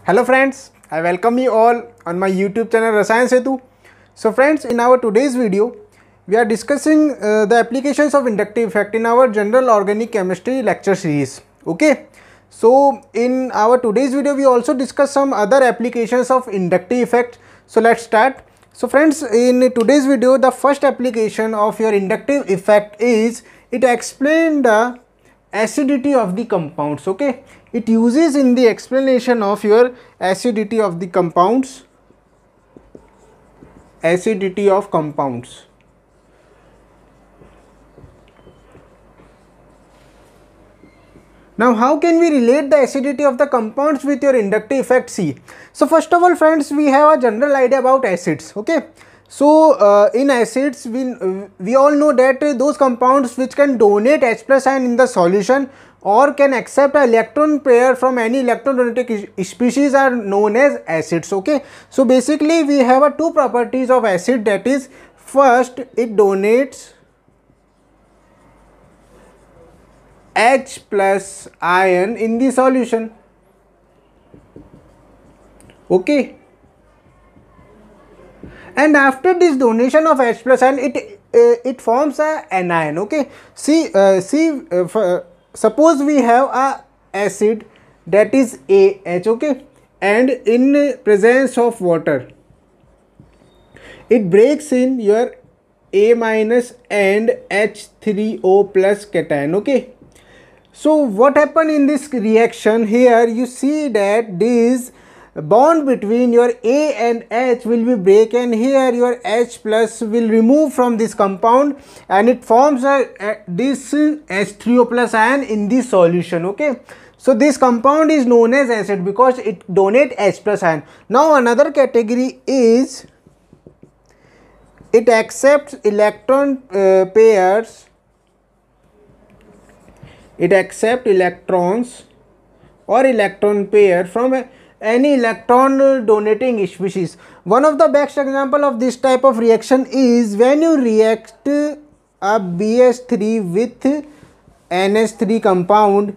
Hello friends, I welcome you all on my YouTube channel Rasayan Setu. So friends, in our today's video, we are discussing the applications of inductive effect in our general organic chemistry lecture series. Okay. So in our today's video, we also discuss some other applications of inductive effect. So let's start. So friends, in today's video, the first application of your inductive effect is it explains the acidity of the compounds. Okay, it uses in the explanation of your acidity of the compounds. Acidity of compounds. Now, how can we relate the acidity of the compounds with your inductive effect? See, so first of all, friends, we have a general idea about acids. Okay, so in acids, we all know that those compounds which can donate H plus ion in the solution or can accept an electron pair from any electron donating species are known as acids. Okay, so basically we have two properties of acid, that is, first, it donates H plus ion in the solution. Okay, and after this donation of H plus ion, it forms a anion. Okay, suppose we have a acid that is AH. Okay, and in presence of water, it breaks in your A minus and H3O plus cation. Okay, so what happened in this reaction? Here you see that this bond between your A and H will be break, and here your H plus will remove from this compound and it forms this H3O plus ion in this solution. Okay, so this compound is known as acid because it donates H plus ion. Now another category is it accepts electron pairs. It accepts electrons or electron pair from any electron donating species. One of the best example of this type of reaction is when you react a BH3 with NH3 compound.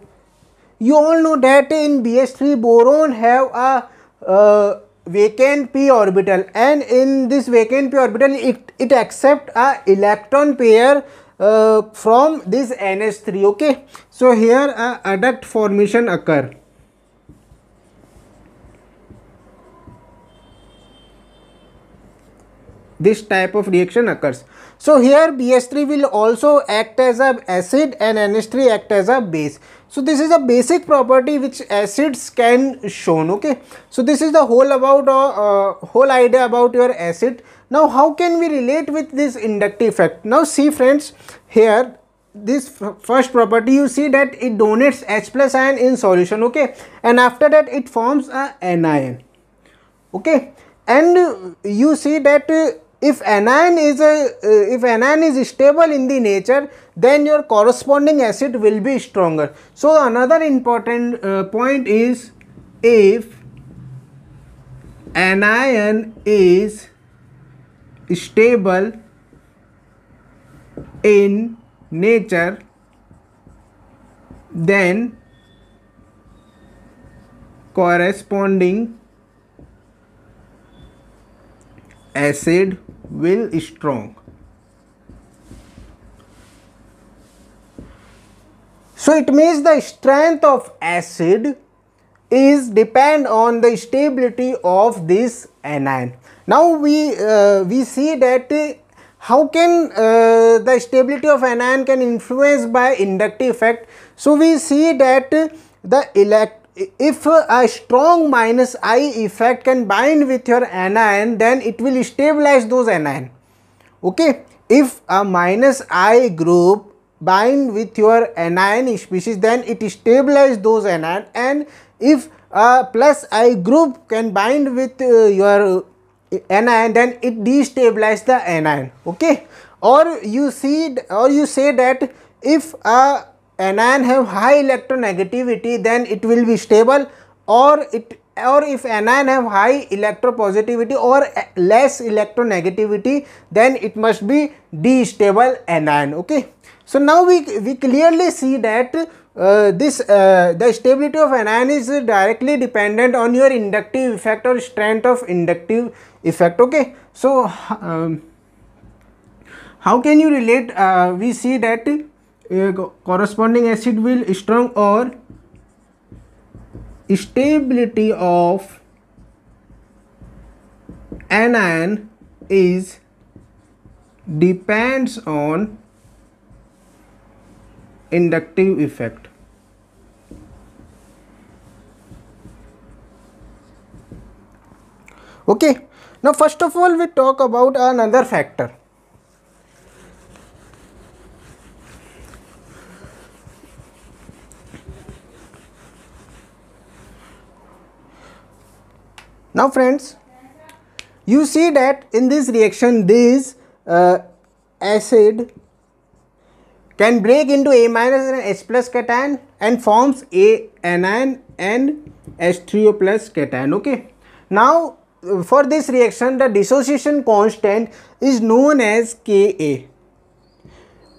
You all know that in BH3 boron have a vacant p orbital, and in this vacant p orbital it accepts a electron pair from this NH3. Okay, so here a adduct formation occur. This type of reaction occurs. So here BH3 will also act as an acid and NH3 act as a base. So this is a basic property which acids can shown. Okay, so this is the whole idea about your acid. Now how can we relate with this inductive effect? Now see friends, here this first property, you see that it donates H plus ion in solution. Okay, and after that it forms a anion. Okay, and you see that if anion is stable in the nature, then your corresponding acid will be stronger. So another important point is, if anion is stable in nature, then corresponding acid will strong. So it means the strength of acid is depend on the stability of this anion. Now we see that how can the stability of anion can influence by inductive effect. So we see that if a strong minus I effect can bind with your anion, then it will stabilize those anion. Okay, if a minus I group bind with your anion species, then it stabilize those anion, and if a plus I group can bind with your anion, then it destabilize the anion. Okay, or you say that if a anion have high electronegativity, then it will be stable, or if anion have high electropositivity or less electronegativity, then it must be destable anion. Okay, so now we clearly see that the stability of anion is directly dependent on your inductive effect or strength of inductive effect. Okay, so how can you relate? We see that corresponding acid will strong or stability of anion is depends on inductive effect. Okay, now first of all we talk about another factor. Now friends, you see that in this reaction this acid can break into A minus and H plus cation and forms A anion and H3O plus cation. Okay, now for this reaction the dissociation constant is known as Ka,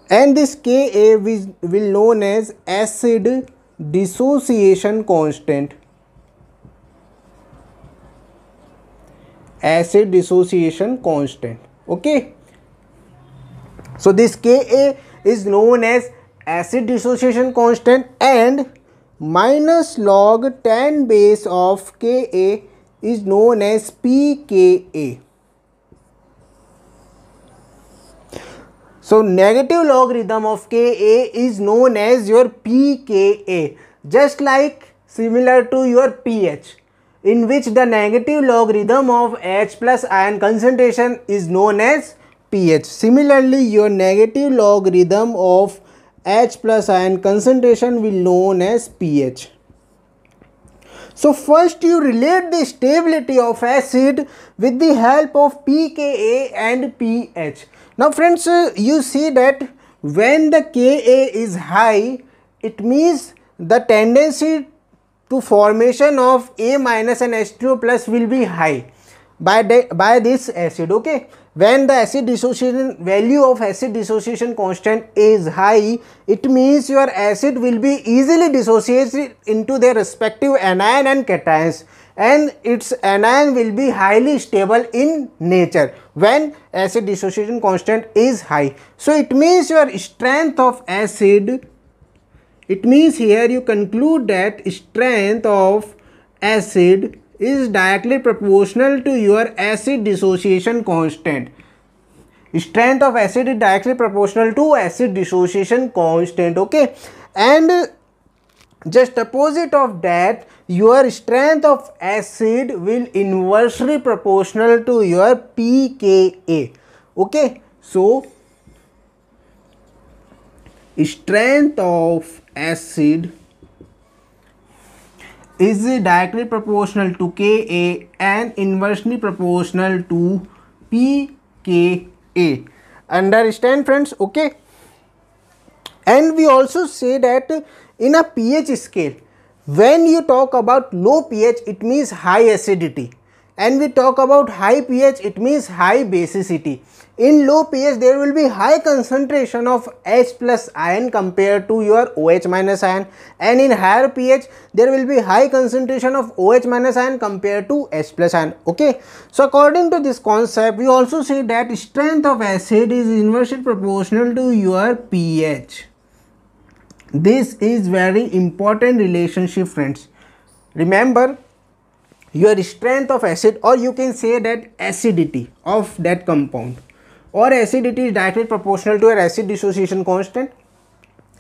and this Ka will known as acid dissociation constant. Acid dissociation constant. Okay, so this Ka is known as acid dissociation constant, and minus log 10 base of Ka is known as pKa. So negative logarithm of Ka is known as your pKa, just like similar to your pH, in which the negative logarithm of H plus ion concentration is known as pH. Similarly, your negative logarithm of H plus ion concentration will known as pH. So first you relate the stability of acid with the help of pKa and pH. Now friends, you see that when the Ka is high, it means the tendency to formation of A minus and H2O plus will be high by this acid. Okay, when the acid dissociation value of acid dissociation constant is high, it means your acid will be easily dissociated into their respective anion and cations, and its anion will be highly stable in nature when acid dissociation constant is high. So it means your strength of acid, it means here you conclude that strength of acid is directly proportional to your acid dissociation constant. Strength of acid is directly proportional to acid dissociation constant. Okay, and just opposite of that, your strength of acid will inversely proportional to your pKa. Okay, so strength of acid is directly proportional to Ka and inversely proportional to pKa. Understand friends? Okay, and we also say that in a pH scale, when you talk about low pH, it means high acidity, and we talk about high pH, it means high basicity. In low pH, there will be high concentration of H plus ion compared to your OH minus ion, and in higher pH, there will be high concentration of OH minus ion compared to H plus ion. Okay, so according to this concept, we also say that strength of acid is inversely proportional to your pH. This is very important relationship friends. Remember, your strength of acid, or you can say that acidity of that compound, or acidity is directly proportional to your acid dissociation constant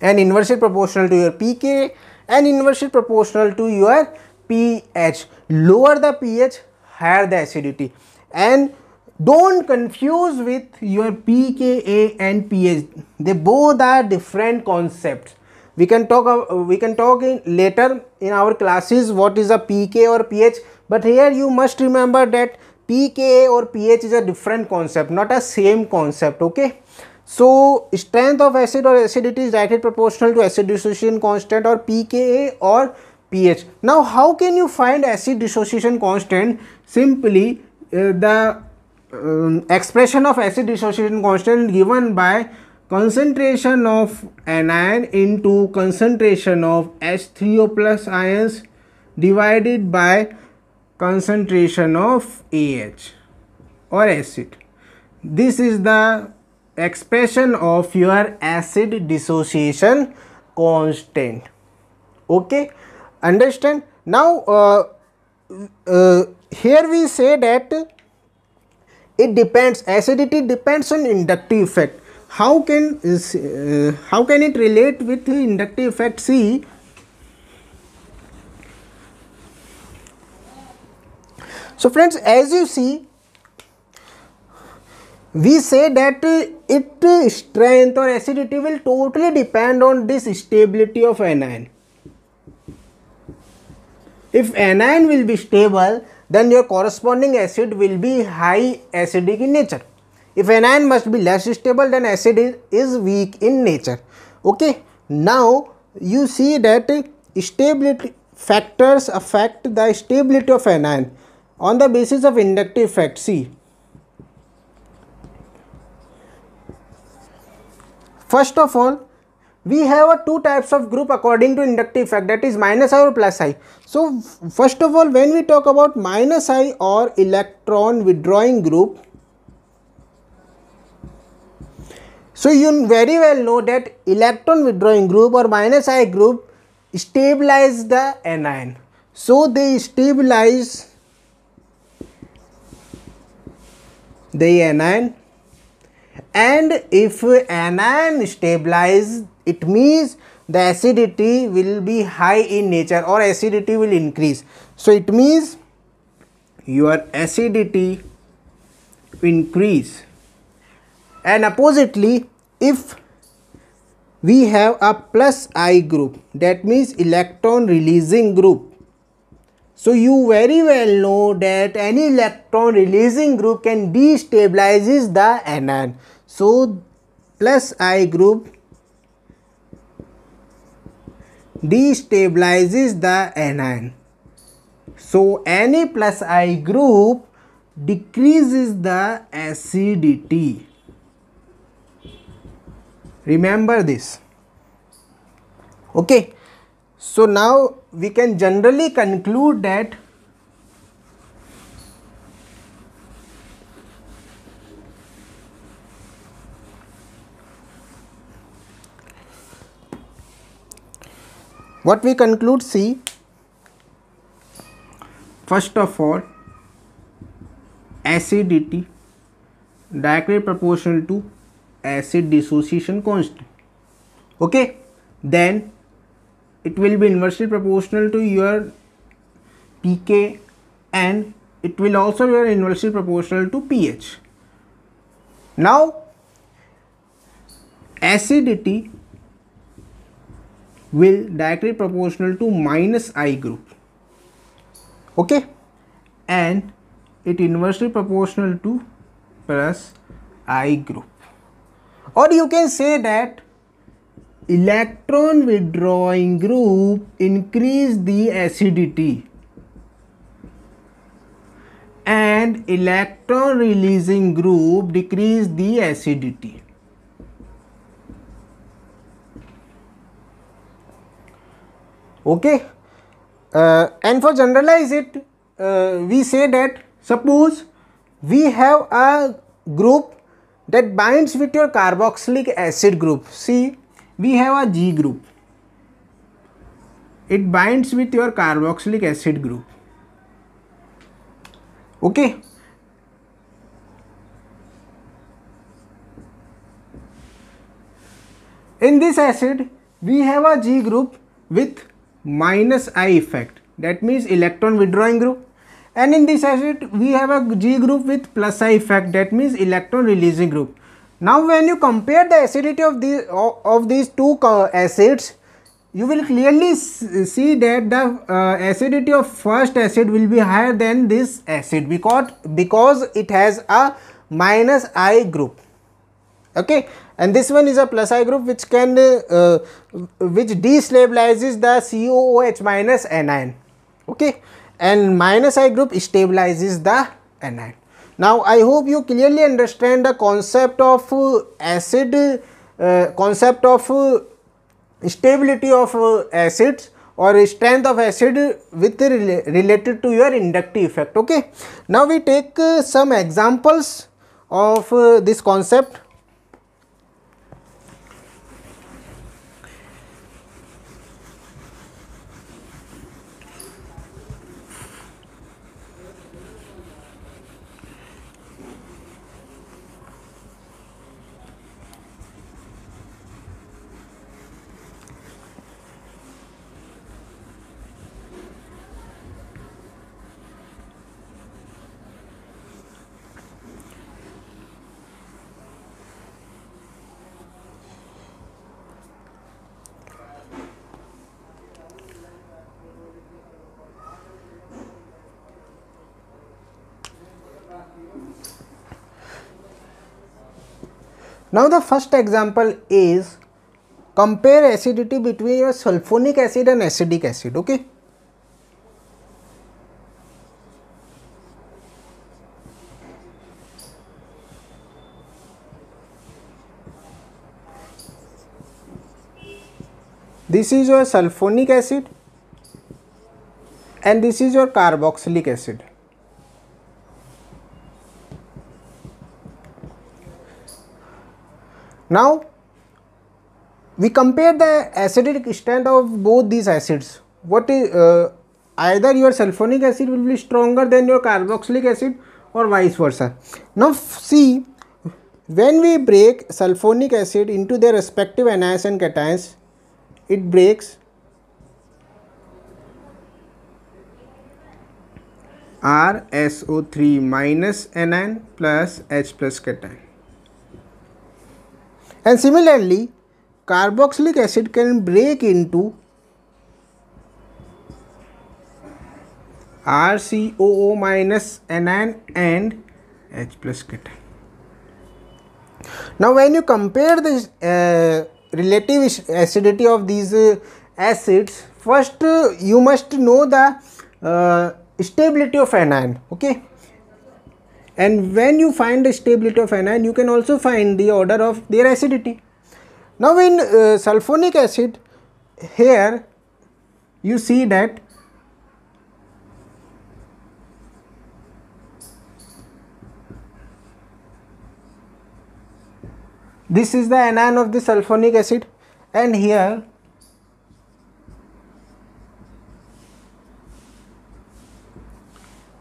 and inversely proportional to your pKa and inversely proportional to your pH. Lower the pH, higher the acidity, and don't confuse with your pKa and pH. They both are different concepts. We can talk in later in our classes what is a pK or pH, but here you must remember that pKa or pH is a different concept, not a same concept. Okay, so strength of acid or acidity is directly proportional to acid dissociation constant or pKa or pH. Now how can you find acid dissociation constant? Simply the expression of acid dissociation constant given by concentration of anion into concentration of H3O plus ions divided by concentration of AH or acid. This is the expression of your acid dissociation constant. Okay, understand? Now here we say that it depends, acidity depends on inductive effect. How can it relate with inductive effect? See, so friends, as you see, we say that its strength or acidity will totally depend on this stability of anion. If anion will be stable, then your corresponding acid will be high acidic in nature. If anion must be less stable, then acid is weak in nature. Okay. Now you see that stability factors affect the stability of anion on the basis of inductive effect. See, first of all, we have two types of group according to inductive effect, that is minus I or plus I. So first of all, when we talk about minus I or electron withdrawing group, so you very well know that electron withdrawing group or minus I group stabilize the anion. So they stabilize the anion, and if anion stabilize, it means the acidity will be high in nature or acidity will increase. So it means your acidity increase. And oppositely, if we have a plus I group, that means electron releasing group. So you very well know that any electron releasing group can destabilizes the anion. So plus I group destabilizes the anion. So any plus I group decreases the acidity. Remember this. Okay. So now we can generally conclude that what we conclude, see, first of all, acidity directly proportional to acid dissociation constant. Okay, then it will be inversely proportional to your pK, and it will also be inversely proportional to pH. Now acidity will directly proportional to minus I group. Okay, and it inversely proportional to plus I group. Or you can say that electron withdrawing group increase the acidity and electron releasing group decrease the acidity. Okay, and for generalize it, we say that suppose we have a group that binds with your carboxylic acid group. See, we have a G group, it binds with your carboxylic acid group. Okay, in this acid we have a G group with minus I effect, that means electron withdrawing group, and in this acid we have a G group with plus I effect, that means electron releasing group. Now when you compare the acidity of these two acids, you will clearly see that the acidity of first acid will be higher than this acid because it has a minus I group. Okay, and this one is a plus I group which can which destabilizes the COOH minus anion. Okay, and minus I group stabilizes the anion. Now I hope you clearly understand the concept of acid concept of stability of acids or strength of acid with related to your inductive effect. Okay, now we take some examples of this concept. Now the first example is compare acidity between your sulfonic acid and acetic acid. Okay, this is your sulfonic acid and this is your carboxylic acid. Now we compare the acidic strength of both these acids. What is either your sulfonic acid will be stronger than your carboxylic acid or vice versa. Now see, when we break sulfonic acid into their respective anions and cations, it breaks RSO3 minus anion plus H plus cation. And similarly, carboxylic acid can break into RCOO minus anion and H plus cation. Now when you compare the relative acidity of these acids, first you must know the stability of anion. Okay, and when you find the stability of anion, you can also find the order of their acidity. Now in sulfonic acid, here you see that this is the anion of the sulfonic acid, and here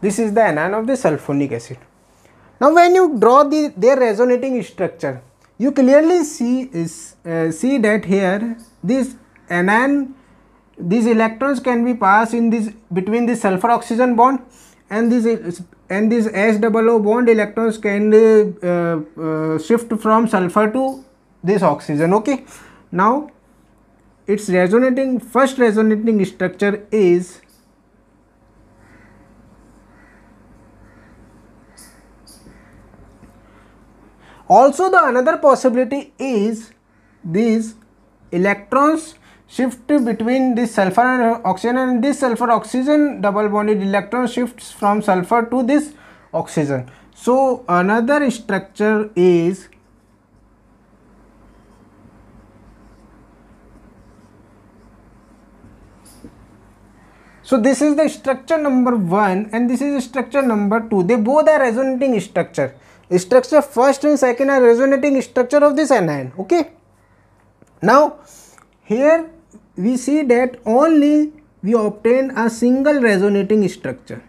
this is the anion of the sulfonic acid. Now when you draw their resonating structure, you clearly see that here this anion, these electrons can be passed in this between the sulfur oxygen bond, and this H-O-O bond electrons can shift from sulfur to this oxygen. Okay, now its first resonating structure is also. The another possibility is these electrons shift between this sulfur and oxygen, and this sulfur oxygen double bonded electron shifts from sulfur to this oxygen. So another structure is this is the structure number 1 and this is structure number 2. They both are resonating structure. Structure first and second are resonating structure of this anion. Okay, now here we see that only we obtain a single resonating structure.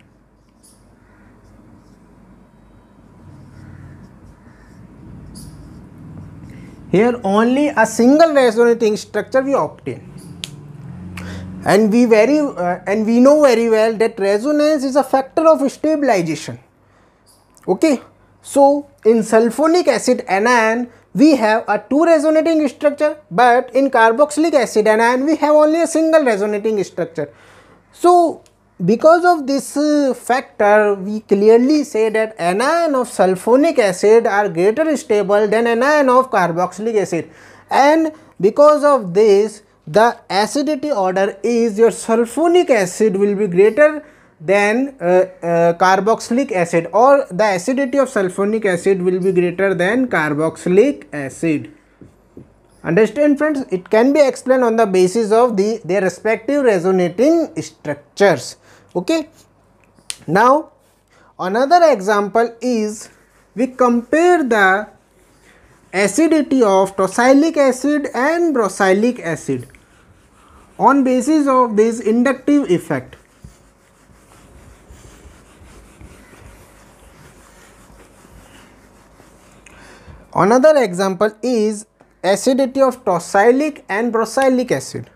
Here only a single resonating structure we obtain, and we know very well that resonance is a factor of stabilization. Okay, so in sulfonic acid anion we have a 2 resonating structure, but in carboxylic acid anion we have only a single resonating structure. So because of this factor, we clearly say that anion of sulfonic acid are greater stable than anion of carboxylic acid, and because of this the acidity order is your sulfonic acid will be greater than carboxylic acid, or the acidity of sulfonic acid will be greater than carboxylic acid. Understand friends, it can be explained on the basis of their respective resonating structures. Okay. Now another example is we compare the acidity of tosylic acid and brosylic acid on basis of this inductive effect. Another example is acidity of tosylic and brosylic acid.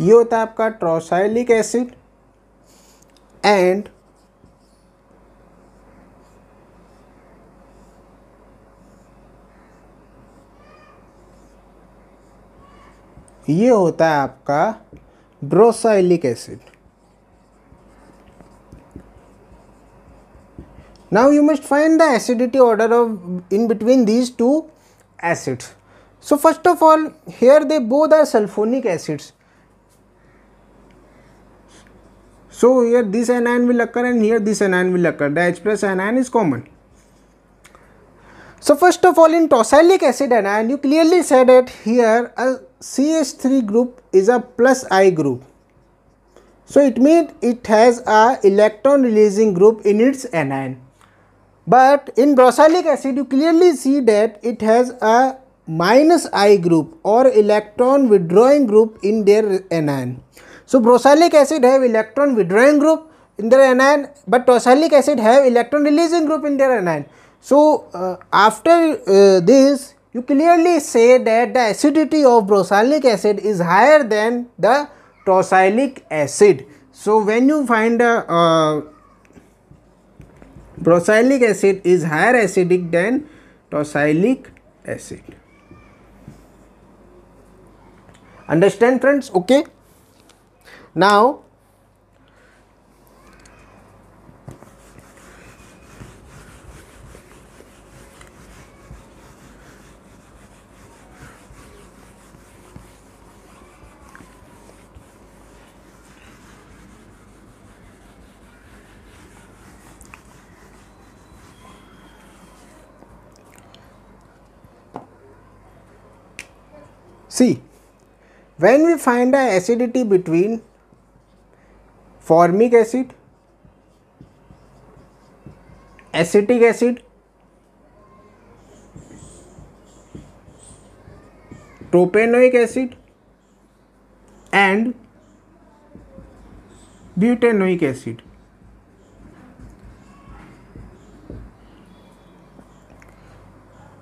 ये होता है आपका टोसाइलिक acid and ये होता है आपका ब्रोसाइलिक acid. Now you must find the acidity order of in between these two acids. So first of all, here they both are sulfonic acids. So here this anion will occur and here this anion will occur. The H plus anion is common. So first of all, in tosylic acid anion, you clearly said that here a CH3 group is a plus I group. So it means it has a electron releasing group in its anion. But in brosylic acid, you clearly see that it has a minus I group or electron withdrawing group in their anion. So brosylic acid have electron withdrawing group in their anion, but tosylic acid have electron releasing group in their anion. So after this, you clearly say that the acidity of brosylic acid is higher than the tosylic acid. So when you find a brosylic acid is higher acidic than tosylic acid. Understand friends? Okay. Now see, when we find the acidity between formic acid, acetic acid, propanoic acid and butanoic acid.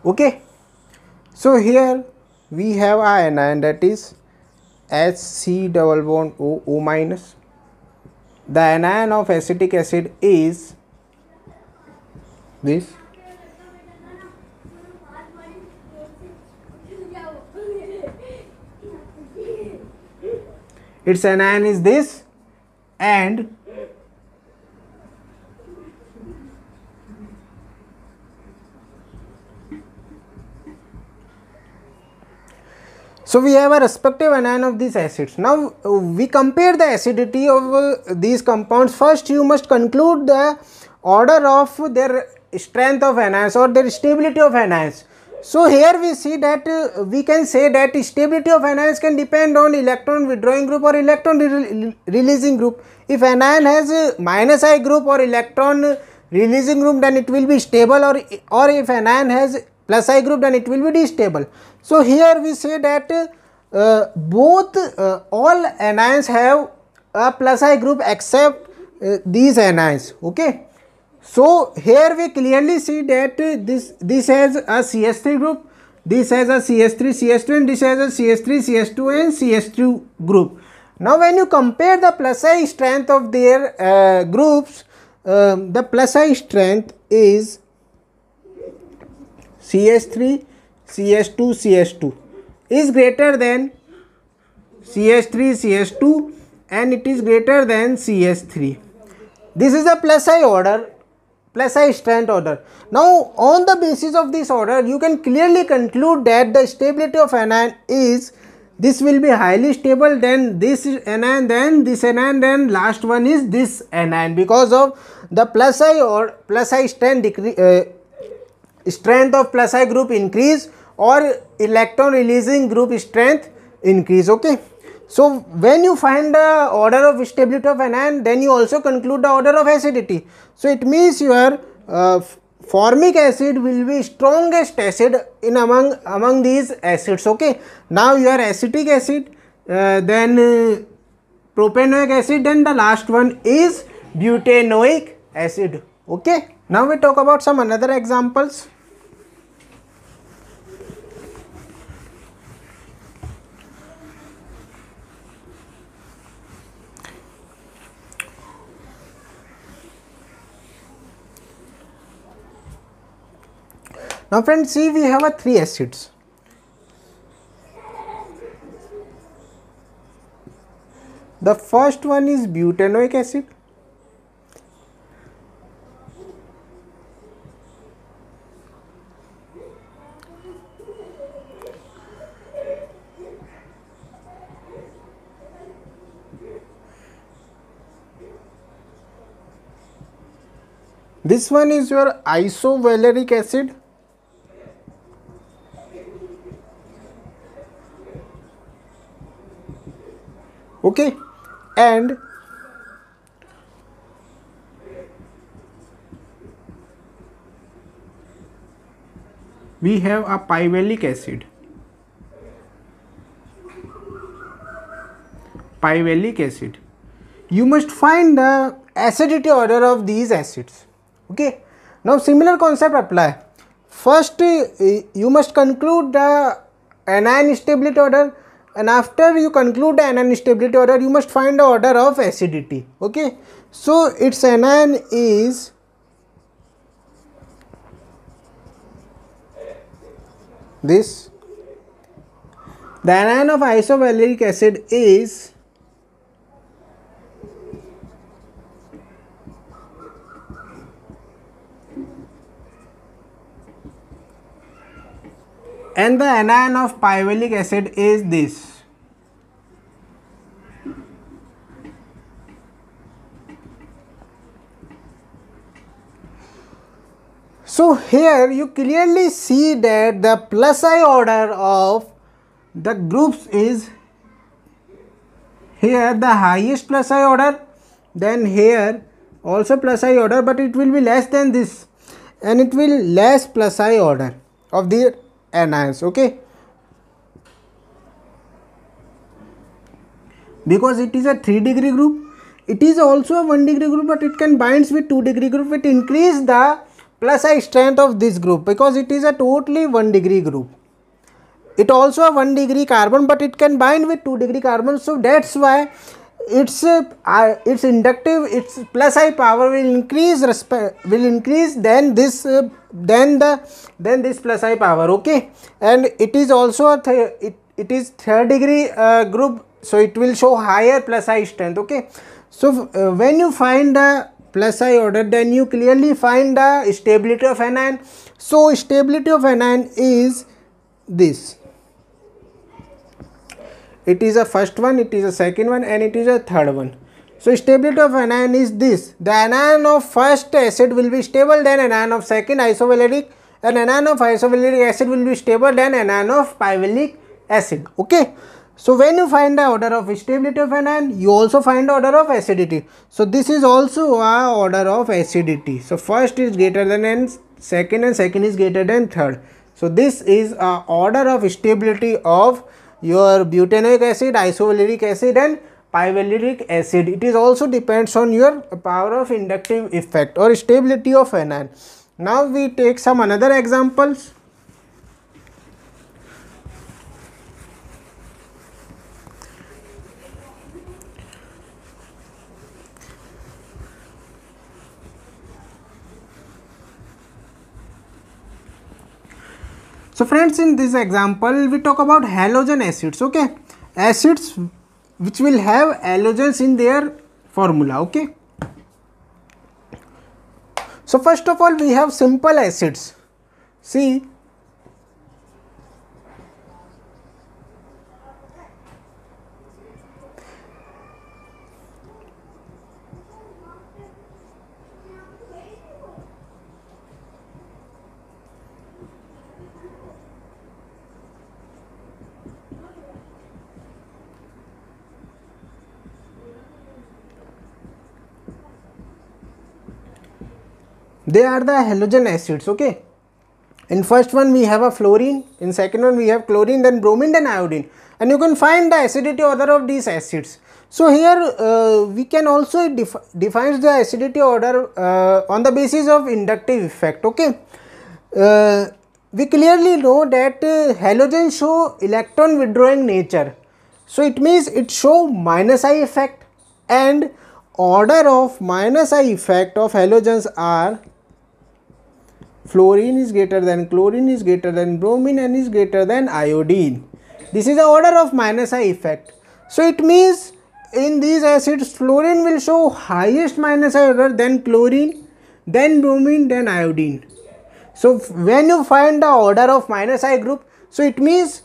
Okay, so here we have an anion that is HC double bond O, O minus. The anion of acetic acid is this. Its anion is this, and so we have a respective anion of these acids. Now we compare the acidity of these compounds. First you must conclude the order of their strength of anions or their stability of anions. So here we see that we can say that stability of anions can depend on electron withdrawing group or electron releasing group. If anion has a minus I group or electron releasing group, then it will be stable, or if anion has plus I group, then it will be destable. So here we say that both all anions have a plus I group except these anions. Okay. So here we clearly see that this has a CH3 group, this has a CH3 CH2, and this has a CH3 CH2 and CH2 group. Now when you compare the plus I strength of their groups, the plus I strength is CH3 CH2 CH2 is greater than CH3 CH2 and it is greater than CH3. This is a plus I order, plus I strength order. Now on the basis of this order, you can clearly conclude that the stability of anion is, this will be highly stable, then this anion, then this anion, then last one is this anion, because of the plus I or plus I strength strength of plus I group increase or electron releasing group strength increase. Okay. So when you find the order of stability of anion, then you also conclude the order of acidity. So it means your formic acid will be strongest acid in among these acids. Okay. Now your acetic acid, then propanoic acid, then the last one is butanoic acid. Okay. Now we talk about some another examples. Now friends, see, we have a 3 acids. The first one is butanoic acid. This one is your isovaleric acid. Okay, and we have a pivallic acid. Pivallic acid. You must find the acidity order of these acids. Okay. Now similar concept apply. First, you must conclude the anion stability order, and after you conclude the anion stability order, you must find the order of acidity. Okay. So its anion is this. The anion of isovaleric acid is and the anion of pivallic acid is this. So here you clearly see that the plus I order of the groups is here the highest plus I order, then here also plus I order, but it will be less than this, and it will less plus I order of the anions. Okay, because it is a 3-degree group, it is also a 1-degree group, but it can binds with 2-degree group. It increase the plus I strength of this group because it is a totally 1-degree group. It also a 1-degree carbon, but it can bind with 2-degree carbon. So that's why its inductive, its plus I power will increase than this this plus I power. Okay, and it is also a it is 3rd-degree group, so it will show higher plus I strength. Okay, so when you find the plus I order, then you clearly find the stability of anion. So stability of anion is this. It is a first one, it is a second one, and it is a third one. So stability of anion is this. The anion of first acid will be stable, then anion of second isovaleric, and anion of isovaleric acid will be stable, then anion of pivallic acid. Okay. So when you find the order of stability of anion, you also find the order of acidity. So this is also a order of acidity. So first is greater than second, and second is greater than third. So this is a order of stability of your butanoic acid, isovaleric acid, and pivaleric acid. It is also depends on your power of inductive effect or stability of anion. Now we take some another examples. So friends, in this example we talk about halogen acids. Okay, acids which will have halogens in their formula. Okay, So first of all we have simple acids. See, they are the halogen acids. Okay, in first one we have a fluorine, in second one we have chlorine, then bromine, then iodine, and you can find the acidity order of these acids. So here we can also define the acidity order on the basis of inductive effect. Okay, we clearly know that halogens show electron withdrawing nature, so it means it show minus I effect, and order of minus I effect of halogens are fluorine is greater than chlorine, is greater than bromine, and is greater than iodine. This is the order of minus I effect. So it means in these acids fluorine will show highest minus I order, then chlorine, then bromine, then iodine. So when you find the order of minus I group, so it means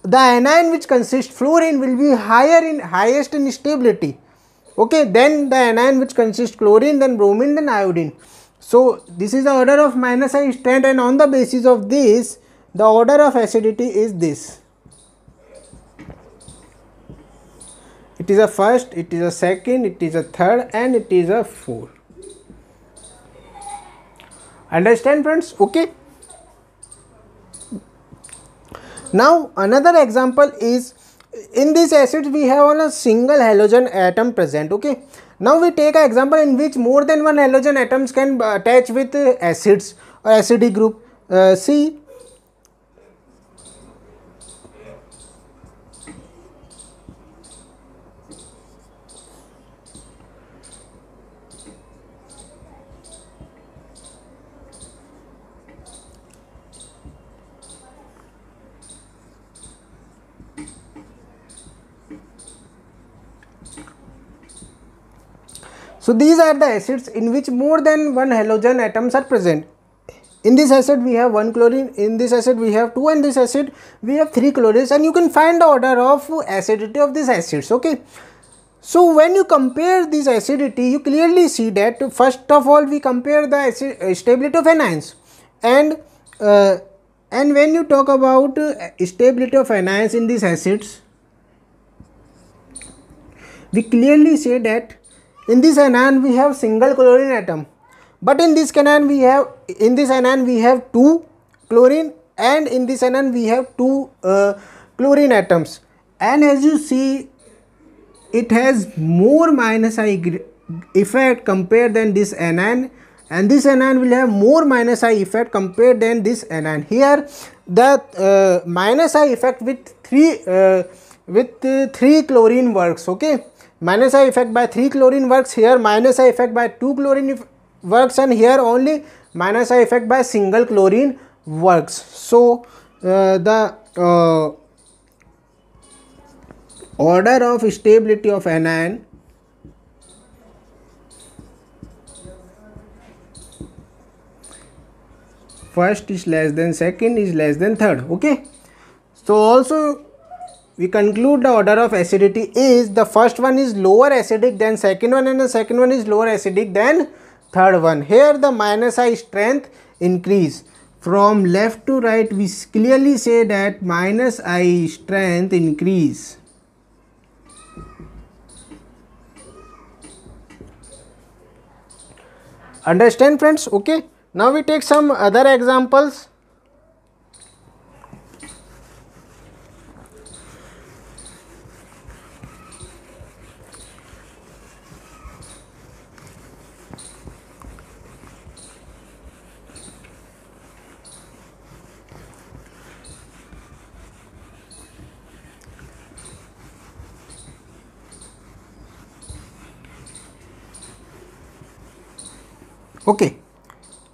the anion which consists fluorine will be highest in stability. Okay, then the anion which consists chlorine, then bromine, then iodine. So this is the order of minus I strength, and on the basis of this the order of acidity is this. It is a first, it is a second, it is a third, and it is a fourth. Understand, friends? Okay. Now another example is, in this acid we have only a single halogen atom present. Okay. Now we take an example in which more than one halogen atoms can attach with acids or acidic group. See, so these are the acids in which more than one halogen atoms are present. In this acid we have one chlorine, in this acid we have two, and this acid we have three chlorines, and you can find the order of acidity of these acids. Okay. So when you compare this acidity, you clearly see that first of all we compare the stability of anions, and when you talk about stability of anions in these acids, we clearly say that in this anion we have single chlorine atom, but in this anion we have two chlorine, and in this anion we have two chlorine atoms, and as you see it has more minus I effect compared than this anion, and this anion will have more minus I effect compared than this anion. Here the minus I effect with three chlorine works. Okay, minus I effect by 3 chlorine works, here minus I effect by 2 chlorine works, and here only minus I effect by single chlorine works. So the order of stability of anion first is less than second is less than third. Okay, so also we conclude the order of acidity is the first one is lower acidic than second one, and the second one is lower acidic than third one. Here the minus I strength increase. From left to right we clearly say that minus I strength increase. Understand, friends? Okay. Now we take some other examples. Okay,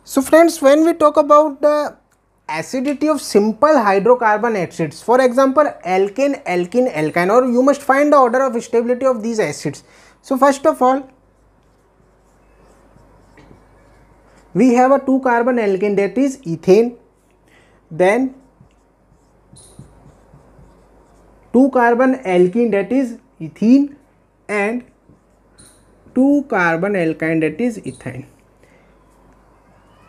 so friends, when we talk about the acidity of simple hydrocarbon acids, for example alkane, alkene, alkyne, or you must find the order of stability of these acids. So first of all we have a 2 carbon alkane, that is ethane, then 2 carbon alkene, that is ethene, and 2 carbon alkyne, that is ethane.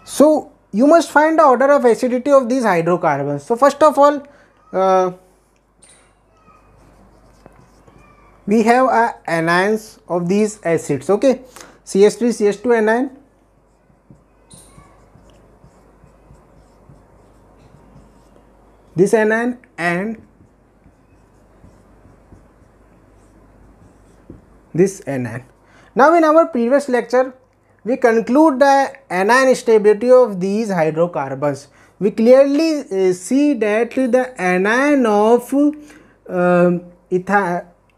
So you must find the order of acidity of these hydrocarbons. So first of all, we have anions of these acids, okay, CH3 CH2 anion, this anion, and this anion. Now in our previous lecture we conclude the anion stability of these hydrocarbons. We clearly see that the anion of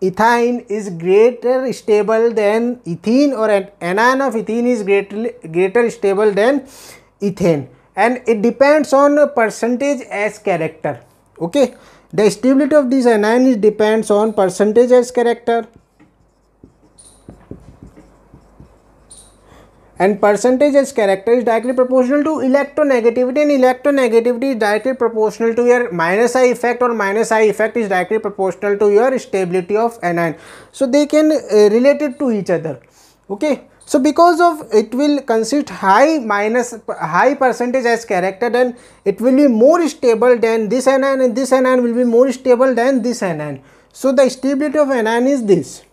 ethane is greater stable than ethene, or an anion of ethene is greater stable than ethane, and it depends on percentage as character. Okay, the stability of this anion depends on percentage as character, and percentage as character is directly proportional to electronegativity, and electronegativity is directly proportional to your minus I effect, or minus I effect is directly proportional to your stability of anion. So they can relate it to each other. Okay, so because of it will consist high percentage as character, then it will be more stable than this anion, and this anion will be more stable than this anion. So the stability of anion is this.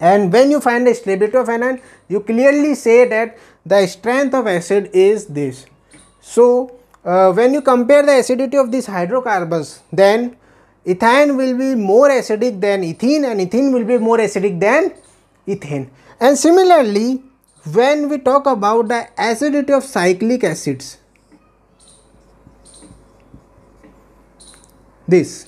And when you find the stability of anion, you clearly say that the strength of acid is this. So when you compare the acidity of these hydrocarbons, then ethane will be more acidic than ethene, and ethene will be more acidic than ethane. And similarly, when we talk about the acidity of cyclic acids, this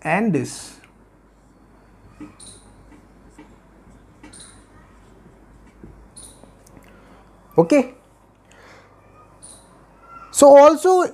and this. Okay, so also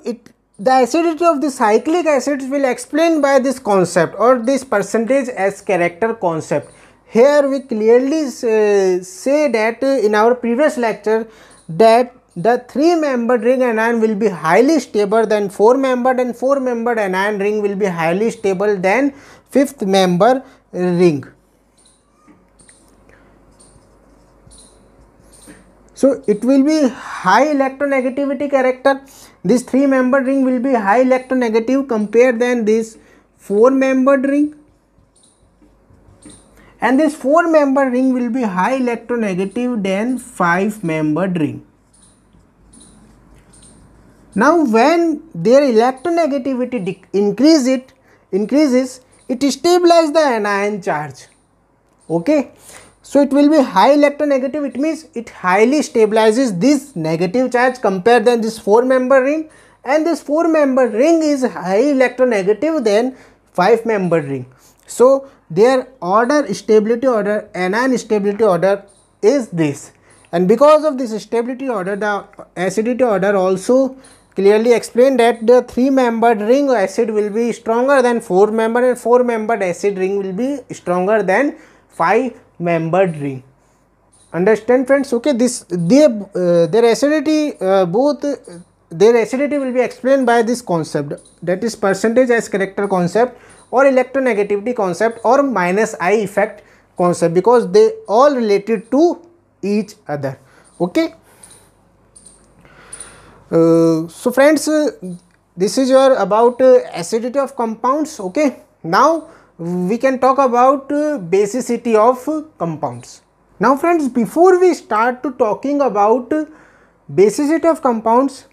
the acidity of the cyclic acids will explain by this concept, or this percentage as character concept. Here we clearly say that in our previous lecture that the 3-membered ring anion will be highly stable than 4-membered, and 4-membered anion ring will be highly stable than 5th member ring. So it will be high electronegativity character. This 3-membered ring will be high electronegative compared than this 4-membered ring, and this 4-membered ring will be high electronegative than 5-membered ring. Now when their electronegativity increases, it stabilizes the anion charge. Okay, so it will be high electronegative, it means it highly stabilizes this negative charge compared than this 4-membered ring, and this 4-membered ring is high electronegative than 5-membered ring. So their stability order, anion stability order is this, and because of this stability order, the acidity order also clearly explained that the 3-membered ring acid will be stronger than 4-membered, and 4-membered acid ring will be stronger than 5-membered ring. Understand, friends? Okay, their acidity their acidity will be explained by this concept, that is percentage as character concept, or electronegativity concept, or minus I effect concept, because they all related to each other. Okay. So friends, this is your about acidity of compounds. Okay, now we can talk about basicity of compounds. Now friends, before we start to talking about basicity of compounds,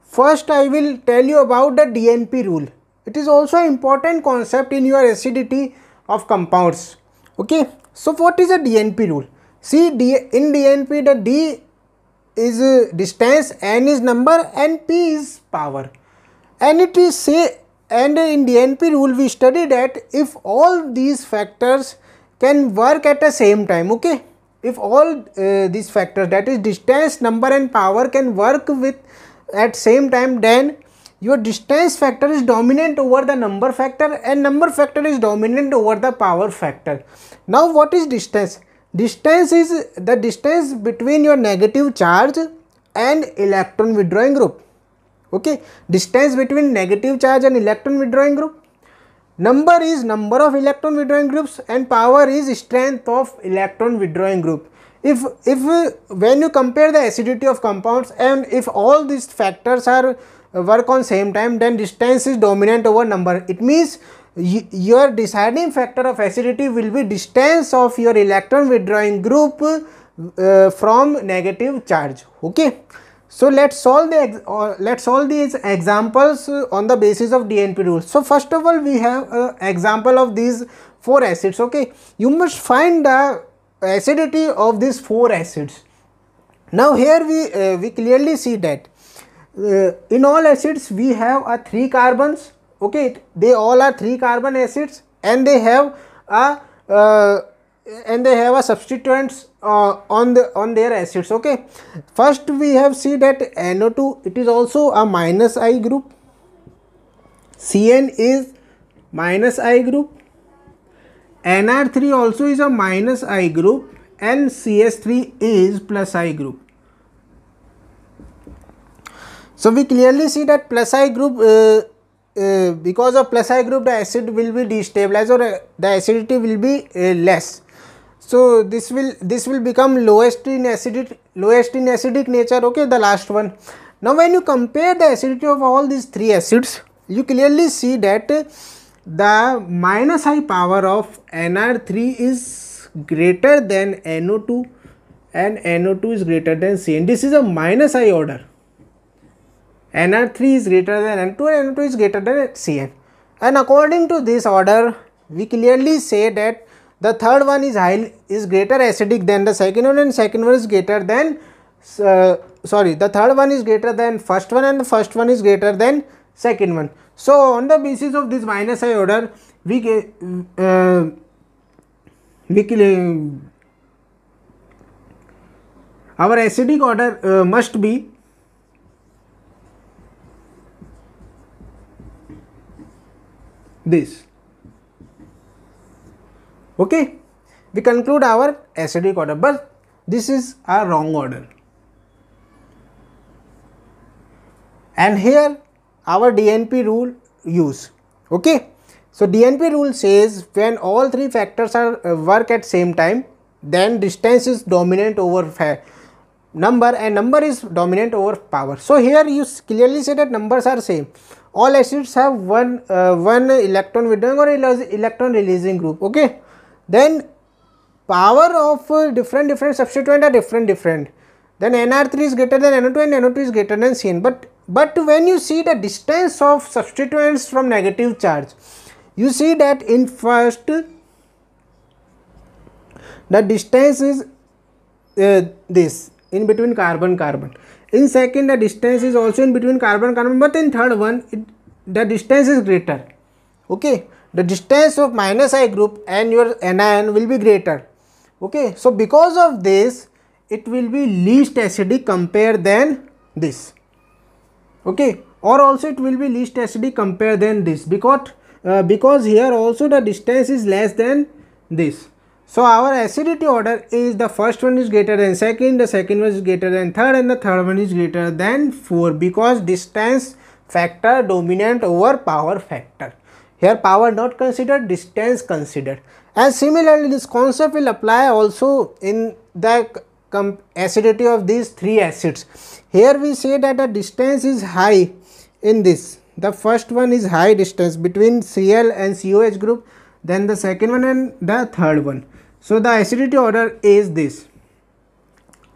first I will tell you about the DNP rule. It is also an important concept in your acidity of compounds. Okay, so what is a DNP rule? See, in DNP the D is distance, N is number, and P is power, and it is say, and in DNP rule we study that if all these factors can work at the same time. Okay, if all these factors, that is distance, number, and power, can work with at same time, then your distance factor is dominant over the number factor and number factor is dominant over the power factor. Now what is distance? Distance is the distance between your negative charge and electron withdrawing group. Okay, distance between negative charge and electron withdrawing group. Number is number of electron withdrawing groups and power is strength of electron withdrawing group. If when you compare the acidity of compounds and if all these factors are work on same time, then distance is dominant over number. It means your deciding factor of acidity will be distance of your electron withdrawing group from negative charge. Okay, so let's solve these examples on the basis of DNP rules. So first of all, we have an example of these 4 acids. Okay, you must find the acidity of these 4 acids. Now here we clearly see that in all acids we have 3 carbons. Okay, they all are 3 carbon acids and they have a substituents on their acids. Okay, first we have see that NO2, it is also a minus I group, CN is minus I group, NR3 also is a minus I group and CH3 is plus I group. So we clearly see that plus I group, because of plus I group the acid will be destabilized or the acidity will be less. So this will become lowest in acidic nature. Okay, the last one. Now when you compare the acidity of all these 3 acids, you clearly see that the minus I power of NR3 is greater than NO2 and NO2 is greater than CN. This is a minus I order. NR3 is greater than N2 and N2 is greater than Cn. And according to this order, we clearly say that the third one is greater acidic than the second one and second one is greater than the third one is greater than first one and the first one is greater than second one. So on the basis of this minus I order, our acidic order must be this. Okay, we conclude our acidic order, but this is a wrong order. And here our DNP rule use. Okay, so DNP rule says when all 3 factors are work at same time, then distance is dominant over number and number is dominant over power. So here you clearly say that numbers are same. All acids have one electron withdrawing or electron releasing group. Okay, then power of different substituent are different. Then NR3 is greater than NO2 and NO2 is greater than Cn. But when you see the distance of substituents from negative charge, you see that in first the distance is this in between carbon. In second, the distance is also in between carbon, but in third one, the distance is greater. Okay, the distance of minus I group and your anion will be greater. Okay, so because of this, it will be least acidic compared than this. Okay, or also it will be least acidic compared than this because here also the distance is less than this. So our acidity order is the first one is greater than second, the second one is greater than third and the third one is greater than 4 because distance factor dominant over power factor. Here power not considered, distance considered. And similarly this concept will apply also in the acidity of these 3 acids. Here we say that the distance is high in this. The first one is high distance between Cl and COH group, then the second one and the third one. So the acidity order is this.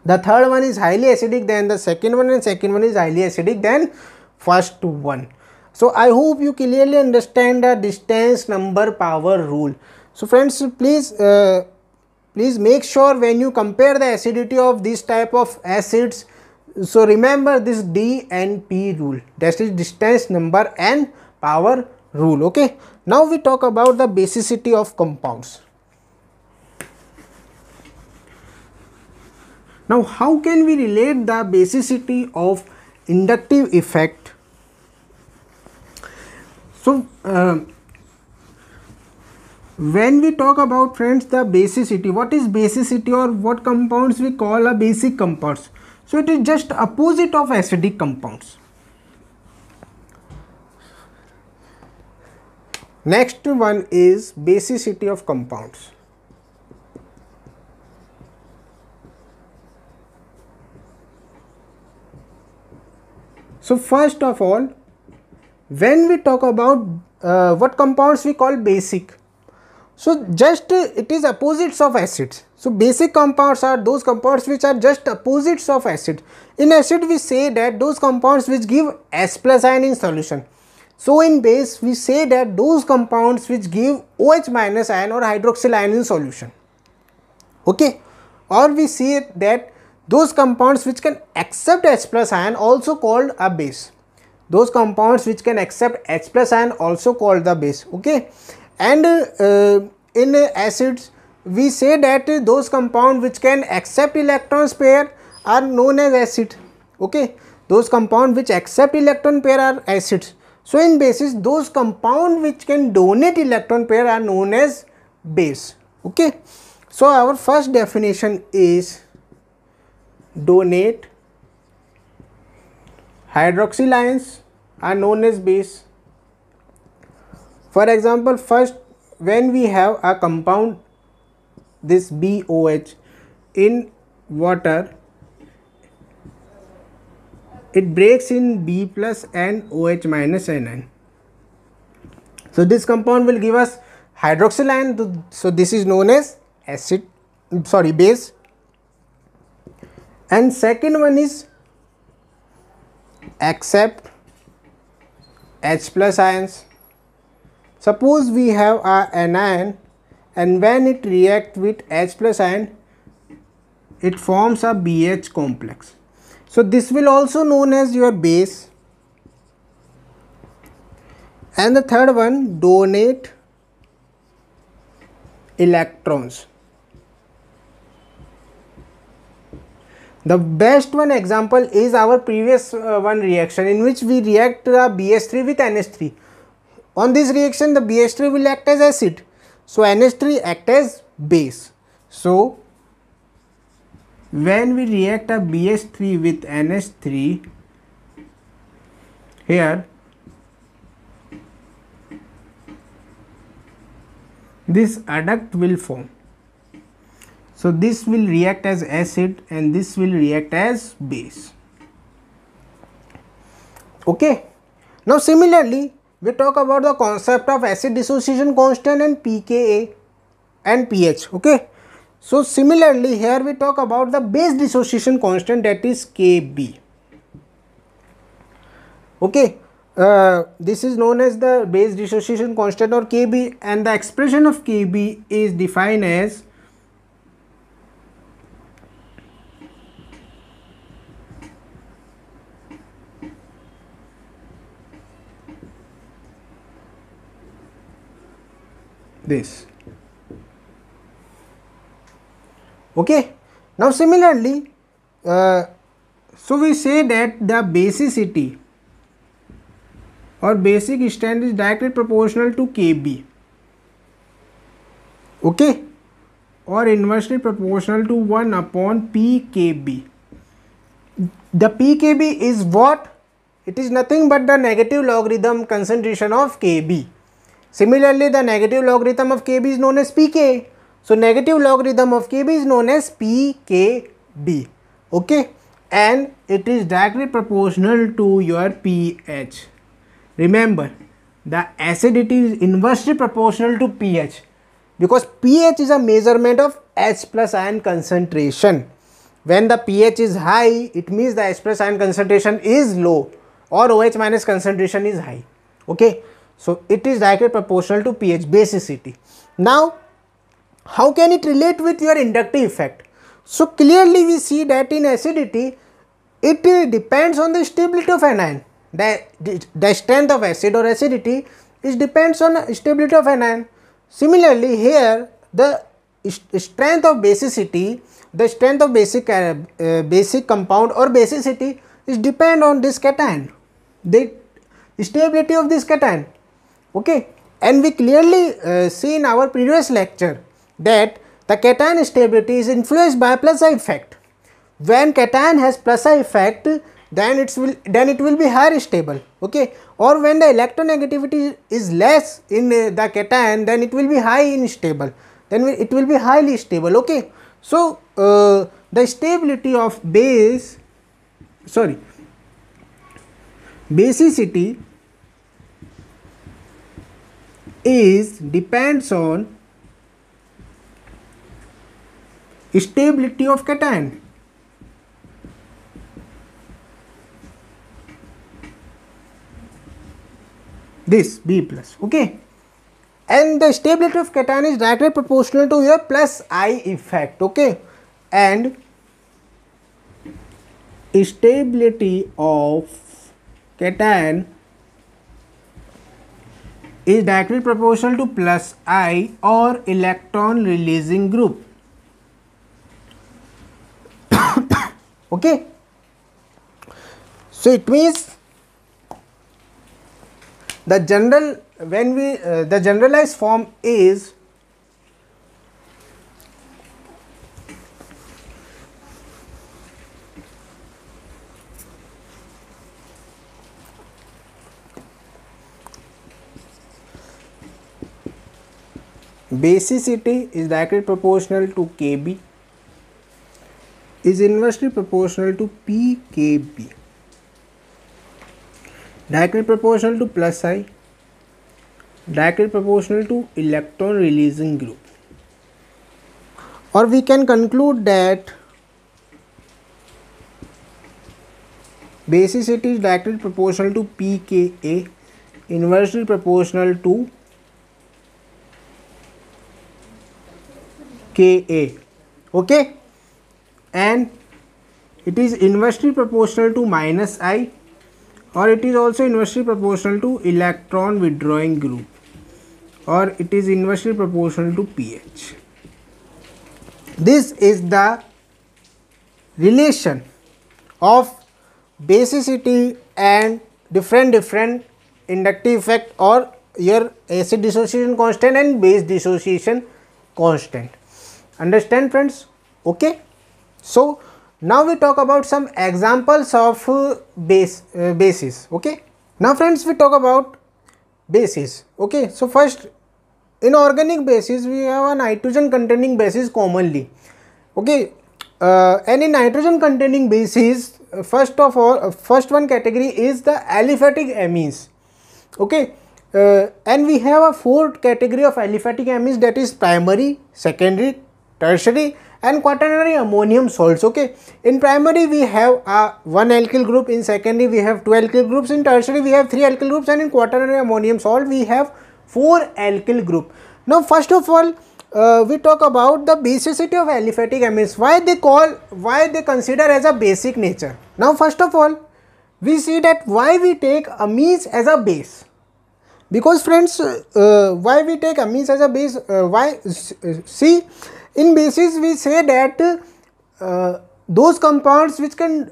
The third one is highly acidic than the second one and second one is highly acidic than first one. So I hope you clearly understand the distance number power rule. So friends, please make sure when you compare the acidity of this type of acids, so remember this DNP rule, that is distance number and power rule. Okay, now we talk about the basicity of compounds. Now how can we relate the basicity of inductive effect So when we talk about, friends, the basicity, what is basicity or what compounds we call a basic compounds? So it is just opposite of acidic compounds. Next one is basicity of compounds. So first of all, when we talk about what compounds we call basic, so just it is opposites of acids. So basic compounds are those compounds which are just opposites of acid. In acid we say that those compounds which give H plus ion in solution. So in base we say that those compounds which give OH minus ion or hydroxyl ion in solution. Okay, or we see that those compounds which can accept H plus ion also called a base. Those compounds which can accept H plus ion also called the base. Okay, and in acids we say that those compounds which can accept electrons pair are known as acid. Okay, those compounds which accept electron pair are acids. So in bases, those compounds which can donate electron pair are known as base. Okay, so our first definition is donate hydroxyl ions are known as base. For example, first, when we have a compound, this BOH in water, it breaks in B plus and OH minus anion. So this compound will give us hydroxyl ion. So this is known as base. And second one is accept H plus ions. Suppose we have a anion, and when it reacts with H plus ion, it forms a BH complex. So this will also known as your base. And the third one, donate electrons. The best one example is our previous one reaction, in which we react BH3 with NH3. On this reaction, the BH3 will act as acid, so NH3 act as base. So when we react a BH3 with NH3, here this adduct will form. So this will react as acid and this will react as base. Okay. Now similarly, we talk about the concept of acid dissociation constant and pKa and pH. Okay. So similarly, here we talk about the base dissociation constant, that is Kb. Okay, this is known as the base dissociation constant or Kb, and the expression of Kb is defined as this. Okay. Now similarly, so we say that the basicity or basic strength is directly proportional to Kb. Okay, or inversely proportional to 1 upon pKb. The pKb is what? It is nothing but the negative logarithm concentration of Kb. Similarly, the negative logarithm of Kb is known as pK. So negative logarithm of Kb is known as pKb. Okay, and it is directly proportional to your pH. Remember, the acidity is inversely proportional to pH, because pH is a measurement of H plus ion concentration. When the pH is high, it means the H plus ion concentration is low or OH minus concentration is high. Okay, so it is directly proportional to pH, basicity. Now, how can it relate with your inductive effect? So clearly we see that in acidity, it depends on the stability of anion. The strength of acid or acidity is depends on stability of anion. Similarly, here the strength of basicity, the strength of basic compound or basicity is depend on this cation, the stability of this cation. Okay, and we clearly see in our previous lecture that the cation stability is influenced by plus I effect. When cation has plus I effect, then it will be higher stable. Okay, or when the electronegativity is less in the cation, then it will be high unstable, then it will be highly stable. Okay, so the stability of basicity depends on stability of cation. This B plus, okay, and the stability of cation is directly proportional to your plus I effect. Okay, and stability of cation is directly proportional to plus I or electron releasing group. Okay, so it means the the generalized form is basicity is directly proportional to Kb is inversely proportional to pKb, directly proportional to plus I, directly proportional to electron releasing group. Or we can conclude that basicity is directly proportional to pKa, inversely proportional to Ka. Okay, and it is inversely proportional to minus I, or it is also inversely proportional to electron withdrawing group, or it is inversely proportional to pH. This is the relation of basicity and different inductive effect, or your acid dissociation constant and base dissociation constant. Understand, friends? Okay, so now we talk about some examples of bases. Okay, now friends, we talk about bases. Okay, so first, in organic bases we have a nitrogen containing bases commonly. Okay, and in nitrogen containing bases, first one category is the aliphatic amines. Okay, and we have a fourth category of aliphatic amines, that is primary, secondary, tertiary and quaternary ammonium salts. Okay, in primary we have one alkyl group, in secondary we have two alkyl groups, in tertiary we have three alkyl groups, and in quaternary ammonium salt we have four alkyl group. Now first of all, we talk about the basicity of aliphatic amines, why they consider as a basic nature. Now first of all, we see that why we take amines as a base. Because friends, why we take amines as a base? See, in bases we say that those compounds which can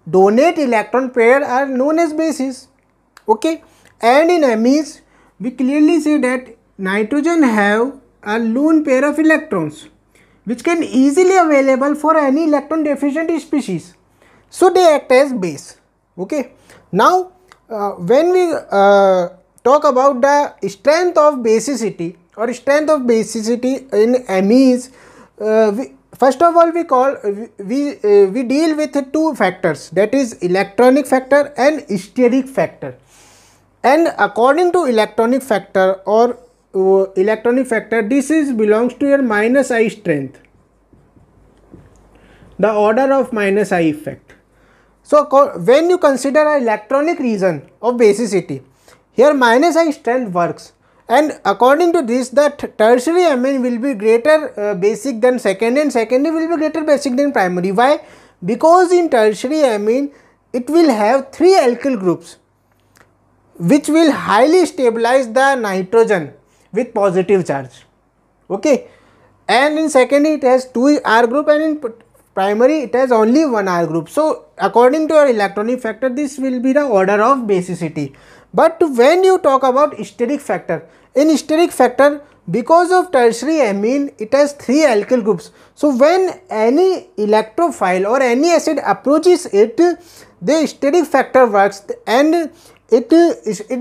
donate electron pair are known as bases. Okay, and in amines we clearly say that nitrogen have a lone pair of electrons which can easily available for any electron deficient species, so they act as base. Okay, now when we talk about the strength of basicity or strength of basicity in amines, first of all we deal with two factors, that is electronic factor and steric factor. And according to electronic factor this is belongs to your minus I strength, the order of minus I effect. So when you consider an electronic region of basicity, here minus I strength works, and according to this the tertiary amine will be greater basic than secondary, and secondary will be greater basic than primary. Why? Because in tertiary amine it will have three alkyl groups which will highly stabilize the nitrogen with positive charge. Okay, and in secondary it has two R group, and in primary it has only one R group. So according to your electronic factor, this will be the order of basicity. But when you talk about steric factor, in steric factor, because of tertiary amine, it has 3 alkyl groups. So when any electrophile or any acid approaches it, the steric factor works and it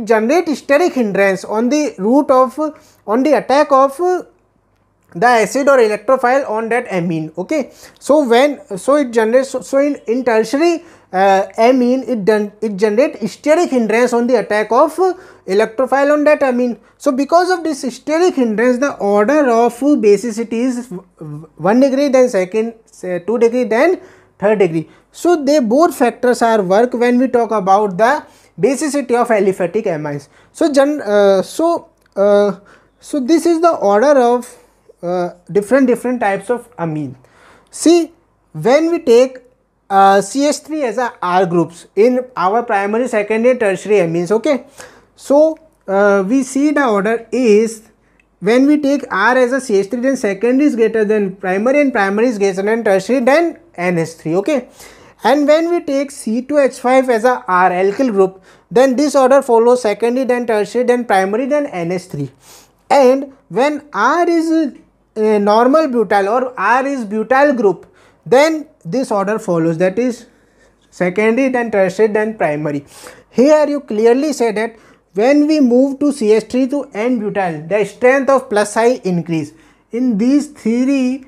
generates steric hindrance on the route of on the attack of the acid or electrophile on that amine. Okay, so when it generates, so in tertiary amine it generates steric hindrance on the attack of electrophile on that amine. So because of this steric hindrance, the order of basicity is 1 degree, then second 2 degree, then 3rd degree. So they both factors are work when we talk about the basicity of aliphatic amines. So this is the order of different types of amine. See, when we take CH3 as a R groups in our primary, secondary, tertiary amines. Okay, so we see the order is, when we take R as a CH3, then secondary is greater than primary and primary is greater than tertiary, then NH3. Okay, and when we take C2H5 as a R alkyl group, then this order follows secondary, then tertiary, then primary, then NH3. And when R is a normal butyl or R is butyl group, then this order follows, that is secondary, then tertiary, then primary. Here you clearly say that when we move to CH3 to N-butyl, the strength of plus I increase. In these 3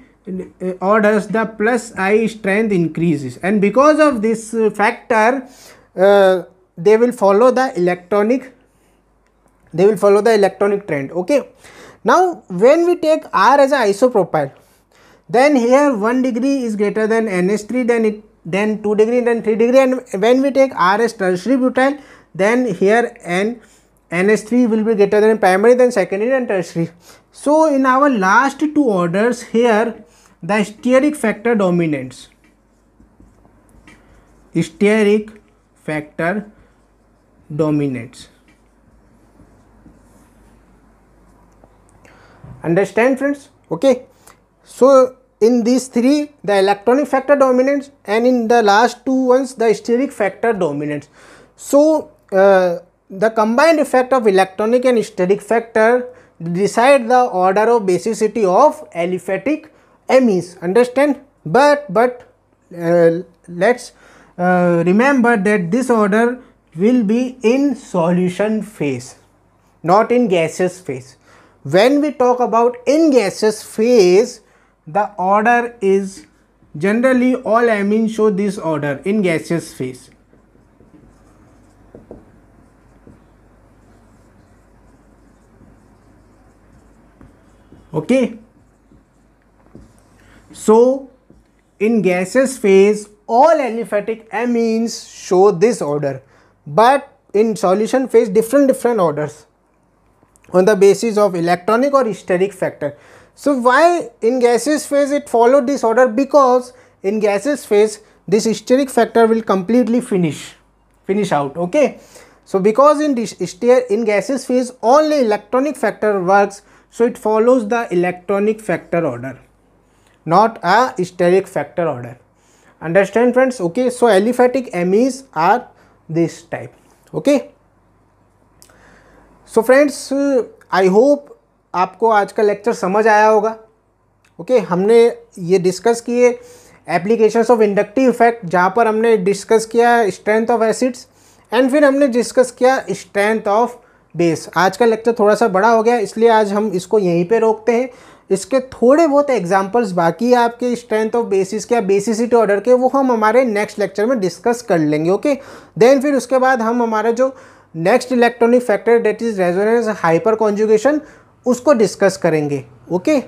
orders, the plus I strength increases, and because of this factor they will follow the electronic trend. Okay, now when we take R as a isopropyl, then here 1 degree is greater than NH3, then 2 degree, then 3 degree, and when we take R as tertiary butyl, then here NH3 will be greater than primary, then secondary, and tertiary. So in our last 2 orders, here the steric factor dominates. Steric factor dominates. Understand, friends? Okay, so in these 3 the electronic factor dominates, and in the last 2 ones the steric factor dominates. So the combined effect of electronic and steric factor decide the order of basicity of aliphatic amines. Understand? But let's remember that this order will be in solution phase, not in gaseous phase. When we talk about in gaseous phase, the order is generally all amines show this order in gaseous phase. Okay, so in gaseous phase all aliphatic amines show this order, but in solution phase different orders on the basis of electronic or steric factor. So why in gaseous phase it followed this order? Because in gaseous phase this steric factor will completely finish out. Okay, so because in gaseous phase only electronic factor works, so it follows the electronic factor order, not a steric factor order. Understand, friends? Okay, so aliphatic amines are this type. Okay, so friends, I hope आपको आज का lecture समझ आया होगा. Okay, हमने ये discuss किए applications of inductive effect, जहाँ पर हमने डिस्कस किया स्ट्रेंथ ऑफ एसिड्स एंड फिर हमने डिस्कस किया स्ट्रेंथ ऑफ बेस. आज का लेक्चर थोड़ा सा बड़ा हो गया, इसलिए आज हम इसको यहीं पे रोकते हैं. इसके थोड़े बहुत एग्जांपल्स बाकी है आपके स्ट्रेंथ ऑफ बेसिस के, बेसिसिटी ऑर्डर के, वो हम हमारे नेक्स्ट लेक्चर में डिस्कस कर लेंगे. ओके, देन फिर उसके बाद हम हमारा जो next electronic factor that is resonance hyper conjugation उसको डिस्कस करेंगे. Okay,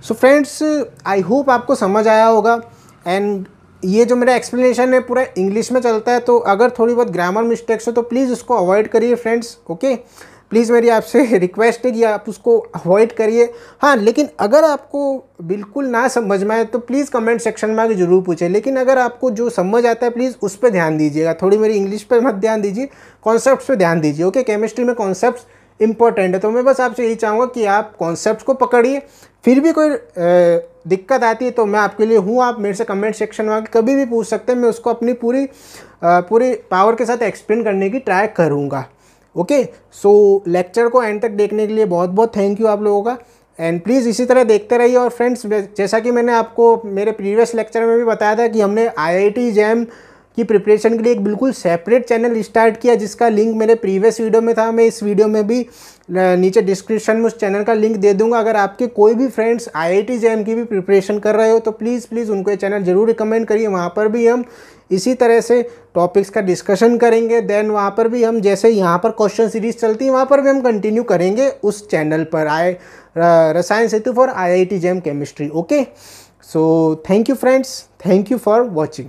so friends, I hope आपको समझ आया होगा. एंड ये जो मेरा एक्सप्लेनेशन है पूरा इंग्लिश में चलता है, तो अगर थोड़ी बहुत ग्रामर मिस्टेक्स हो तो प्लीज़ उसको अवॉइड करिए फ्रेंड्स. ओके, प्लीज़ मेरी आपसे रिक्वेस्ट है कि आप उसको अवॉइड करिए. हाँ, लेकिन अगर आपको बिल्कुल ना समझ में आए तो प्लीज़ कमेंट सेक्शन में आके ज़रूर पूछें. लेकिन अगर आपको जो समझ आता है प्लीज़ उस पर ध्यान दीजिएगा. थोड़ी मेरी इंग्लिश पर मत ध्यान दीजिए, कॉन्सेप्ट्स पे ध्यान दीजिए. ओके, केमिस्ट्री में कॉन्सेप्ट्स इंपॉर्टेंट है, तो मैं बस आपसे यही चाहूँगा कि आप कॉन्सेप्ट्स को पकड़िए. फिर भी कोई दिक्कत आती है तो मैं आपके लिए हूँ, आप मेरे से कमेंट सेक्शन में कभी भी पूछ सकते हैं, मैं उसको अपनी पूरी पावर के साथ एक्सप्लेन करने की ट्राई करूँगा। ओके, सो लेक्चर को एंड तक देखने के लिए बहुत बहुत थैंक यू आप लोगों का, एंड प्लीज़ इसी तरह देखते रहिए। और फ्रेंड्स, जैसा कि मैंने आपको मेरे प्रीवियस लेक्चर में भी बताया था कि हमने IIT JAM की प्रिपरेशन के लिए एक बिल्कुल सेपरेट चैनल स्टार्ट किया, जिसका लिंक मेरे प्रीवियस वीडियो में था। मैं इस वीडियो में भी नीचे डिस्क्रिप्शन में उस चैनल का लिंक दे दूंगा। अगर आपके कोई भी फ्रेंड्स IIT JAM की भी प्रिपरेशन कर रहे हो तो प्लीज़ उनको ये चैनल ज़रूर रिकमेंड करिए। वहाँ पर भी हम इसी तरह से टॉपिक्स का डिस्कशन करेंगे। देन वहाँ पर भी हम, जैसे यहाँ पर क्वेश्चन सीरीज चलती है, वहाँ पर भी हम कंटिन्यू करेंगे उस चैनल पर, Rasayan Setu for IIT JAM chemistry. Okay, so thank you friends, thank you for watching.